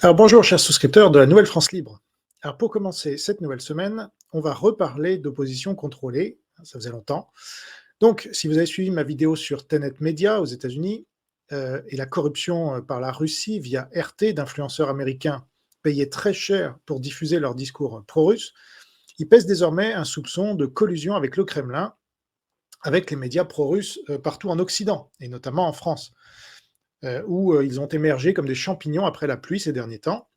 Alors bonjour chers souscripteurs de la Nouvelle France Libre. Alors pour commencer cette nouvelle semaine, on va reparler d'opposition contrôlée, ça faisait longtemps. Donc si vous avez suivi ma vidéo sur Tenet Media aux États-Unis et la corruption par la Russie via RT d'influenceurs américains payés très cher pour diffuser leurs discours pro-russes, il pèse désormais un soupçon de collusion avec le Kremlin, avec les médias pro-russes partout en Occident, et notamment en France, où ils ont émergé comme des champignons après la pluie ces derniers temps,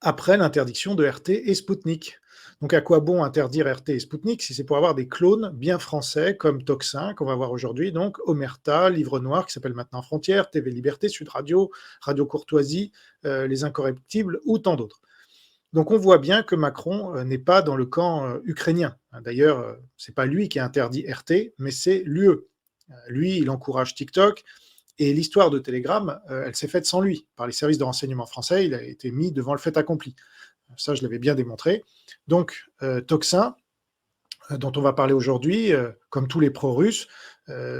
après l'interdiction de RT et Sputnik. Donc à quoi bon interdire RT et Sputnik si c'est pour avoir des clones bien français comme Toxin, qu'on va voir aujourd'hui, donc Omerta, Livre Noir, qui s'appelle maintenant Frontières, TV Liberté, Sud Radio, Radio Courtoisie, Les Incorruptibles ou tant d'autres. Donc on voit bien que Macron n'est pas dans le camp ukrainien. D'ailleurs, c'est pas lui qui a interdit RT, mais c'est l'UE. Lui, il encourage TikTok, et l'histoire de Telegram, elle s'est faite sans lui. Par les services de renseignement français, il a été mis devant le fait accompli. Ça, je l'avais bien démontré. Donc, Toxin, dont on va parler aujourd'hui, comme tous les pro-russes,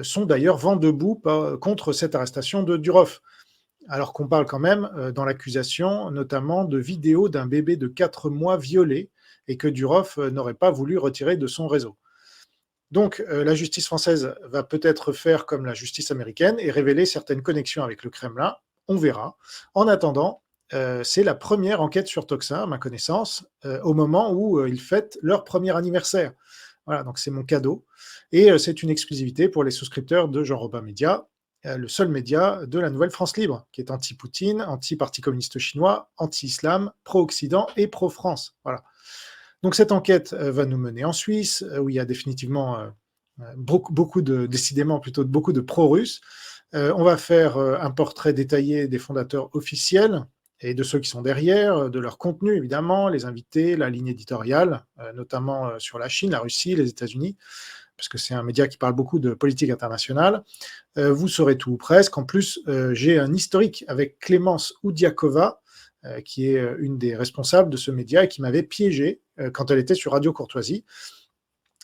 sont d'ailleurs vent debout contre cette arrestation de Durov. Alors qu'on parle quand même, dans l'accusation, notamment de vidéos d'un bébé de 4 mois violé et que Durov n'aurait pas voulu retirer de son réseau. Donc, la justice française va peut-être faire comme la justice américaine et révéler certaines connexions avec le Kremlin. On verra. En attendant, c'est la première enquête sur Toxin, à ma connaissance, au moment où ils fêtent leur premier anniversaire. Voilà, donc c'est mon cadeau. Et c'est une exclusivité pour les souscripteurs de Jean Robin Média, le seul média de la Nouvelle France Libre, qui est anti-Poutine, anti-Parti communiste chinois, anti-islam, pro-Occident et pro-France. Voilà. Donc cette enquête va nous mener en Suisse, où il y a définitivement décidément plutôt beaucoup de pro-russes. On va faire un portrait détaillé des fondateurs officiels et de ceux qui sont derrière, de leur contenu évidemment, les invités, la ligne éditoriale, notamment sur la Chine, la Russie, les États-Unis, parce que c'est un média qui parle beaucoup de politique internationale. Vous saurez tout ou presque. En plus, j'ai un historique avec Clémence Oudiakova, qui est une des responsables de ce média et qui m'avait piégé quand elle était sur Radio Courtoisie.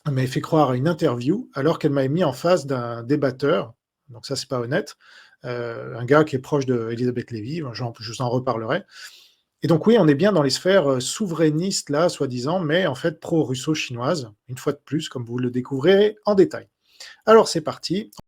Elle m'avait fait croire à une interview alors qu'elle m'avait mis en face d'un débatteur, donc ça c'est pas honnête, un gars qui est proche d'Elisabeth Lévy, je vous en reparlerai. Et donc oui, on est bien dans les sphères souverainistes là, soi-disant, mais en fait pro-russo-chinoises, une fois de plus, comme vous le découvrirez en détail. Alors c'est parti.